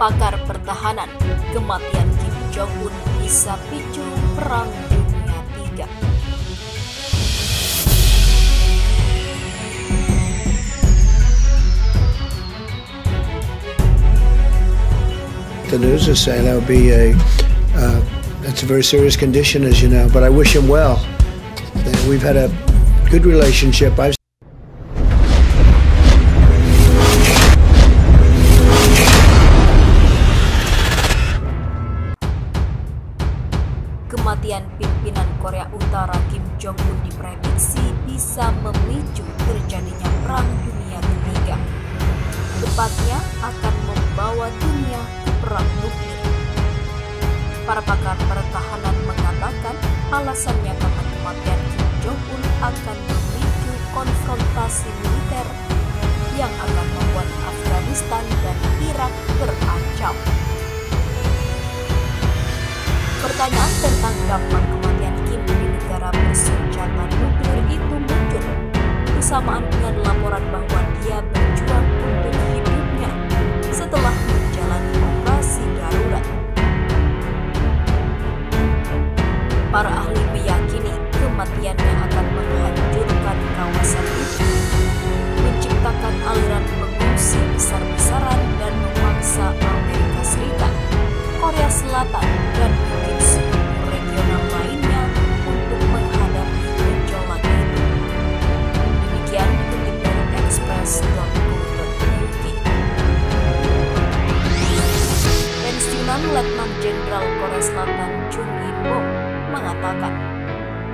Pakar pertahanan, kematian Kim Jong-un bisa picu Perang Dunia III. The news is saying that would be that's a very serious condition, as you know. But I wish him well. We've had a good relationship. Kematian pimpinan Korea Utara Kim Jong-un diprediksi bisa memicu terjadinya Perang Dunia III. Tepatnya akan membawa dunia ke perang nuklir. Para pakar pertahanan mengatakan alasannya karena kematian Kim Jong-un akan memicu konfrontasi militer yang akan membuat Afghanistan dan Irak terancam. Pertanyaan tentang dampak kematian Kim di negara bersenjata nuklir itu muncul bersamaan dengan laporan bahwa dia berjuang untuk hidupnya setelah menjalani operasi darurat. Para ahli meyakini kematiannya akan menghancurkan kawasan itu, menciptakan aliran pengungsi besar-besaran dan memaksa Amerika Serikat, Korea Selatan, dan mungkin seluruh regional lainnya untuk menghadapi gejolak itu. Demikian dikutip dari express.co.uk. Pensiunan Letnan Jenderal Korea Selatan Chung In-bo mengatakan,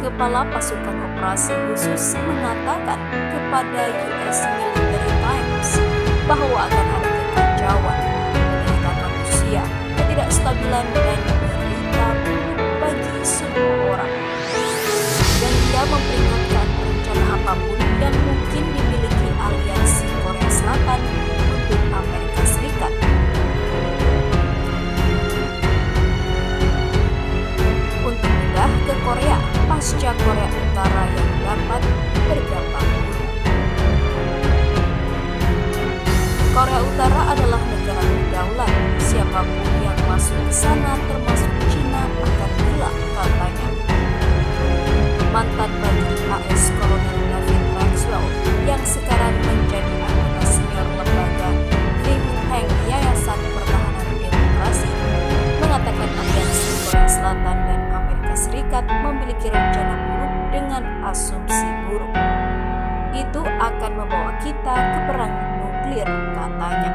Kepala Pasukan Operasi Khusus mengatakan kepada US Military Times bahwa akan ada kekacauan, penderita manusia, ketidakstabilan dan berita buruk bagi semua orang. Dan dia memperingatkan rencana apapun yang mungkin dimiliki aliansi Korea Selatan untuk Amerika Serikat. Untuk pindah ke Korea pasca Korea Utara yang dapat berdampak buruk. Korea Utara adalah negara berdaulat. Siapapun yang masuk ke sana termasuk China akan hilang, katanya. Mantan prajurit AS Kolonel David Maxwell yang sekarang menjadi anggota senior lembaga think tank Yayasan Pertahanan Demokrasi mengatakan aliansi Korea Selatan dan Amerika Serikat memiliki rencana buruk dengan asumsi buruk. Itu akan membawa kita ke perang nuklir, katanya.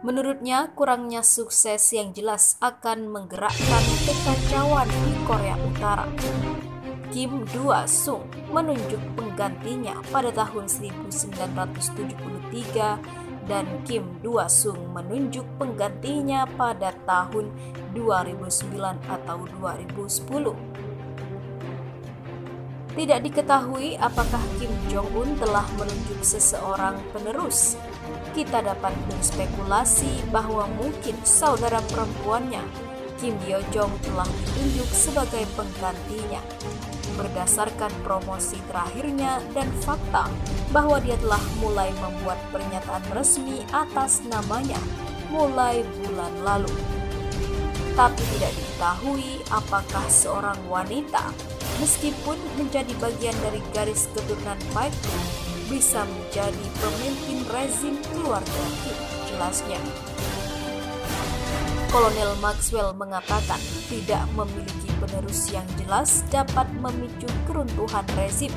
Menurutnya, kurangnya sukses yang jelas akan menggerakkan kekacauan di Korea Utara. Kim Do-sung menunjuk penggantinya pada tahun 1973 dan Kim Do-sung menunjuk penggantinya pada tahun 2009 atau 2010. Tidak diketahui apakah Kim Jong-un telah menunjuk seseorang penerus. Kita dapat berspekulasi bahwa mungkin saudara perempuannya, Kim Yo-jong, telah ditunjuk sebagai penggantinya. Berdasarkan promosi terakhirnya dan fakta bahwa dia telah mulai membuat pernyataan resmi atas namanya mulai bulan lalu. Tapi tidak diketahui apakah seorang wanita, meskipun menjadi bagian dari garis keturunan Park, bisa menjadi pemimpin rezim keluarga Kim, jelasnya. Kolonel Maxwell mengatakan tidak memiliki penerus yang jelas dapat memicu keruntuhan rezim.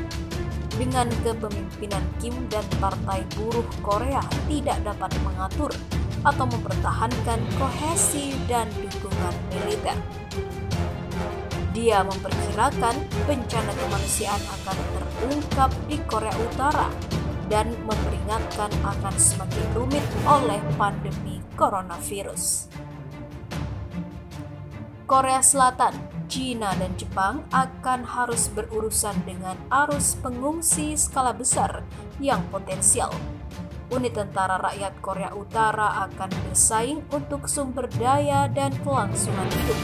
Dengan kepemimpinan Kim dan Partai Buruh Korea tidak dapat mengatur atau mempertahankan kohesi dan dukungan militer. Dia memperkirakan bencana kemanusiaan akan terungkap di Korea Utara dan memperingatkan akan semakin rumit oleh pandemi coronavirus. Korea Selatan, China, dan Jepang akan harus berurusan dengan arus pengungsi skala besar yang potensial. Unit Tentara Rakyat Korea Utara akan bersaing untuk sumber daya dan kelangsungan hidup.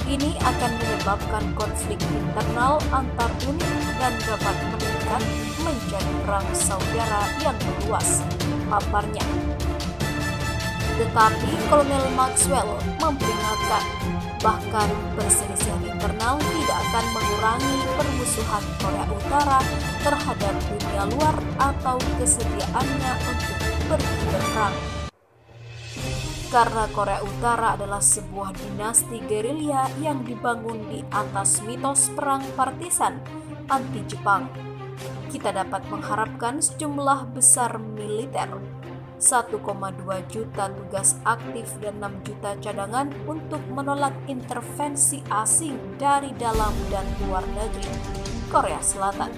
Ini akan menyebabkan konflik internal antar unit dan dapat meningkat menjadi perang saudara yang meluas, paparnya. Tetapi Kolonel Maxwell memperingatkan, bahkan perselisihan internal tidak akan mengurangi permusuhan Korea Utara terhadap dunia luar atau kesediaannya untuk pergi berperang. Karena Korea Utara adalah sebuah dinasti gerilya yang dibangun di atas mitos perang partisan anti-Jepang, kita dapat mengharapkan sejumlah besar militer, 1,2 juta tugas aktif dan 6 juta cadangan untuk menolak intervensi asing dari dalam dan luar negeri Korea Selatan.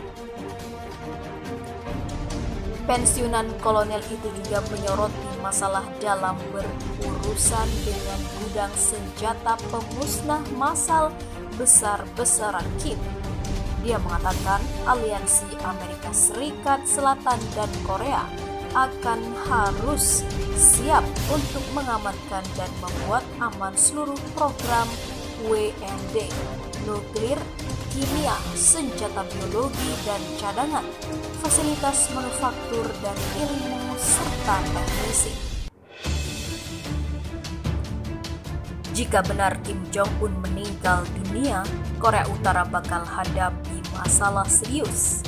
Pensiunan kolonel itu juga menyoroti masalah dalam berurusan dengan gudang senjata pemusnah massal besar-besaran Kim. Dia mengatakan aliansi Amerika Serikat Selatan dan Korea akan harus siap untuk mengamankan dan membuat aman seluruh program WMD, nuklir, kimia, senjata biologi dan cadangan, fasilitas manufaktur dan ilmu serta teknisi. Jika benar Kim Jong-un meninggal dunia, Korea Utara bakal hadapi masalah serius.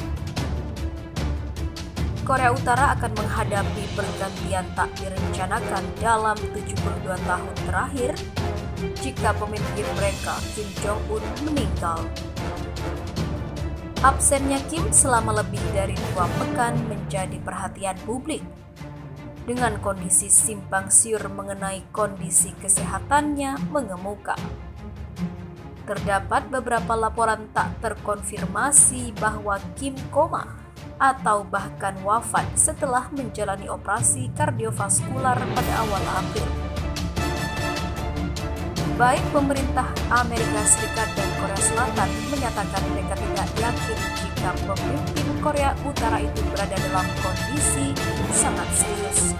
Korea Utara akan menghadapi pergantian tak direncanakan dalam 72 tahun terakhir jika pemimpin mereka, Kim Jong-un, meninggal. Absennya Kim selama lebih dari 2 pekan menjadi perhatian publik. Dengan kondisi simpang siur mengenai kondisi kesehatannya mengemuka. Terdapat beberapa laporan tak terkonfirmasi bahwa Kim koma atau bahkan wafat setelah menjalani operasi kardiovaskular pada awal April. Baik pemerintah Amerika Serikat dan Korea Selatan menyatakan mereka tidak yakin jika pemimpin Korea Utara itu berada dalam kondisi sangat serius.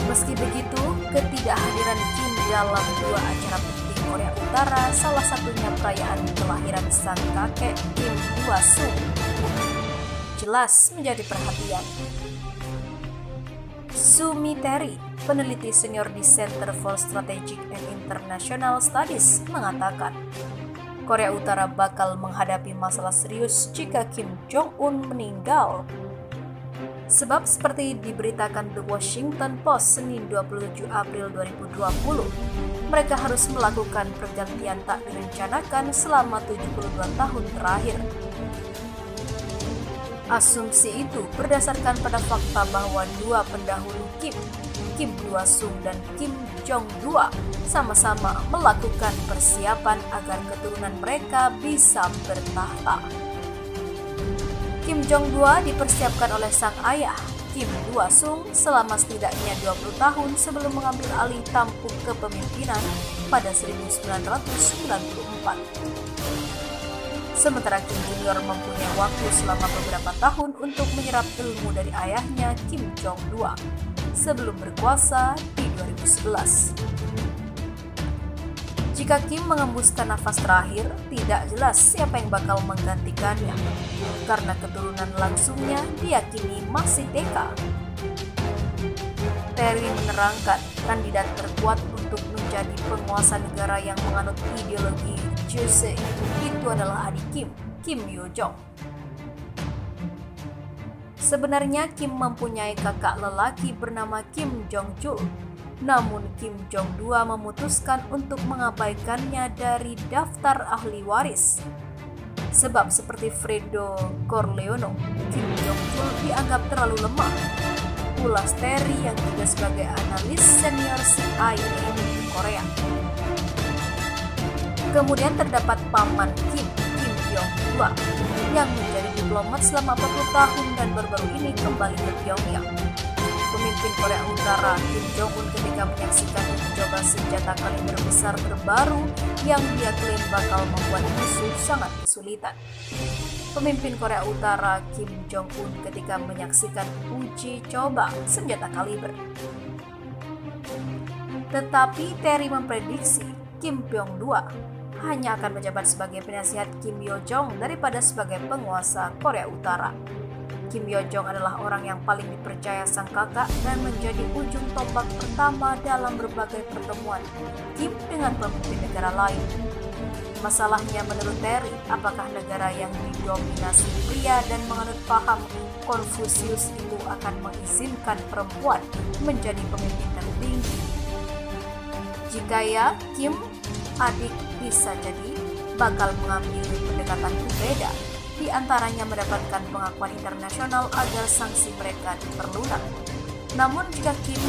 Meski begitu, ketidakhadiran Kim dalam 2 acara penting Korea Utara, salah satunya perayaan kelahiran sang kakek Kim Il-sung, jelas menjadi perhatian. Sumi Terry, peneliti senior di Center for Strategic and International Studies, mengatakan Korea Utara bakal menghadapi masalah serius jika Kim Jong-un meninggal. Sebab seperti diberitakan The Washington Post Senin 27 April 2020, mereka harus melakukan pergantian tak direncanakan selama 72 tahun terakhir. Asumsi itu berdasarkan pada fakta bahwa 2 pendahulu Kim, Kim Il-sung dan Kim Jong-2, sama-sama melakukan persiapan agar keturunan mereka bisa bertahta. Kim Jong-2 dipersiapkan oleh sang ayah, Kim Il-sung, selama setidaknya 20 tahun sebelum mengambil alih tampuk kepemimpinan pada 1994. Sementara Kim Junior mempunyai waktu selama beberapa tahun untuk menyerap ilmu dari ayahnya Kim Jong-2 sebelum berkuasa di 2011. Jika Kim mengembuskan nafas terakhir, tidak jelas siapa yang bakal menggantikannya, karena keturunan langsungnya diyakini masih TK. Terry menerangkan kandidat terkuat untuk menjadi penguasa negara yang menganut ideologi Joseon itu adalah adik Kim, Kim Yo-jong. Sebenarnya Kim mempunyai kakak lelaki bernama Kim Jong-chul, namun Kim Jong-2 memutuskan untuk mengabaikannya dari daftar ahli waris. Sebab seperti Fredo Corleone, Kim Jong-chul dianggap terlalu lemah. Ulas Terry yang juga sebagai analis senior CIA di Korea. Kemudian terdapat paman Kim, Kim Yong-2, yang menjadi diplomat selama 40 tahun dan baru-baru ini kembali ke Pyongyang. Pemimpin Korea Utara Kim Jong-un ketika menyaksikan uji coba senjata kaliber besar terbaru yang dia klaim bakal membuat musuh sangat kesulitan. Pemimpin Korea Utara Kim Jong-un ketika menyaksikan uji coba senjata kaliber. Tetapi Terry memprediksi Kim Pyong-2 hanya akan menjabat sebagai penasihat Kim Yo-jong daripada sebagai penguasa Korea Utara. Kim Yo Jong adalah orang yang paling dipercaya sang kakak dan menjadi ujung tombak pertama dalam berbagai pertemuan Kim dengan pemimpin negara lain. Masalahnya menurut Terry, apakah negara yang didominasi pria dan menganut paham Konfusius itu akan mengizinkan perempuan menjadi pemimpin tertinggi? Jika ya, Kim adik bisa jadi bakal mengambil pendekatan berbeda, di antaranya mendapatkan pengakuan internasional agar sanksi mereka diperlunak. Namun jika Kim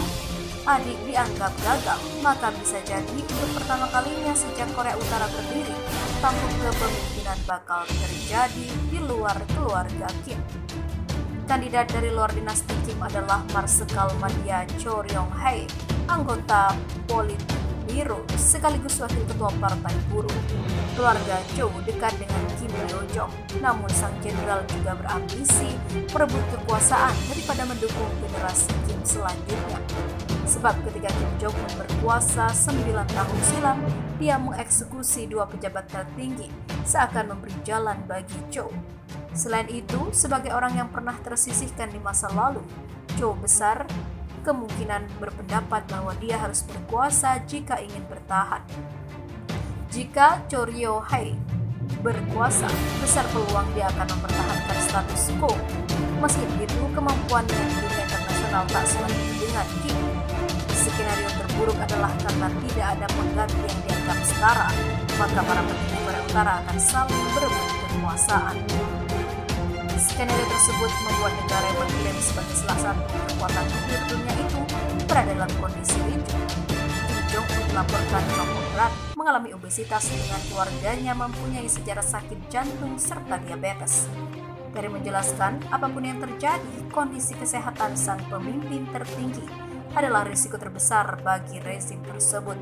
adik dianggap gagal, maka bisa jadi untuk pertama kalinya sejak Korea Utara berdiri, tampuk kepemimpinan bakal terjadi di luar keluarga Kim. Kandidat dari luar dinasti Kim adalah Marsekal Madhya Cho Ryong-hae, anggota Politbiro sekaligus wakil ketua Partai Buruh. Keluarga Cho dekat dengan Kim Yo Jong, namun sang jenderal juga berambisi merebut kekuasaan daripada mendukung generasi Kim selanjutnya. Sebab ketika Kim Jong-un berkuasa 9 tahun silam, dia mengeksekusi 2 pejabat tertinggi seakan memberi jalan bagi Cho. Selain itu, sebagai orang yang pernah tersisihkan di masa lalu, Cho besar kemungkinan berpendapat bahwa dia harus berkuasa jika ingin bertahan. Jika Cho Ryong-hae berkuasa, besar peluang dia akan mempertahankan status quo. Meski begitu, kemampuannya di dunia internasional tak sebanding dengan Kim. Skenario terburuk adalah karena tidak ada pengganti yang dianggap setara, maka para petinggi Korea Utara akan saling berebut kekuasaan. Skenario tersebut membuat negara yang mengklaim sebagai salah satu kekuatan nuklir dunia itu berada dalam kondisi ricu. Kim Jong-un dilaporkan merokok berat, mengalami obesitas dengan keluarganya mempunyai sejarah sakit jantung serta diabetes. Dari menjelaskan, apapun yang terjadi, kondisi kesehatan sang pemimpin tertinggi adalah risiko terbesar bagi rezim tersebut.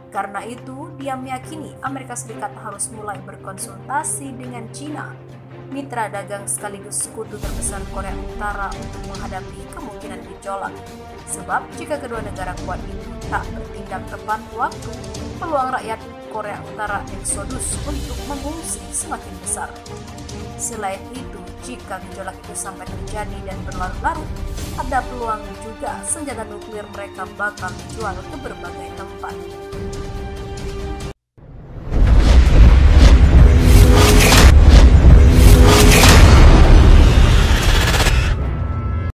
Karena itu, dia meyakini Amerika Serikat harus mulai berkonsultasi dengan China, mitra dagang sekaligus sekutu terbesar Korea Utara, untuk menghadapi kemungkinan gejolak. Sebab jika kedua negara kuat itu tak bertindak tepat waktu, peluang rakyat Korea Utara eksodus untuk mengungsi semakin besar. Selain itu, jika gejolak itu sampai terjadi dan berlarut-larut, ada peluang juga senjata nuklir mereka bakal dijual ke berbagai tempat.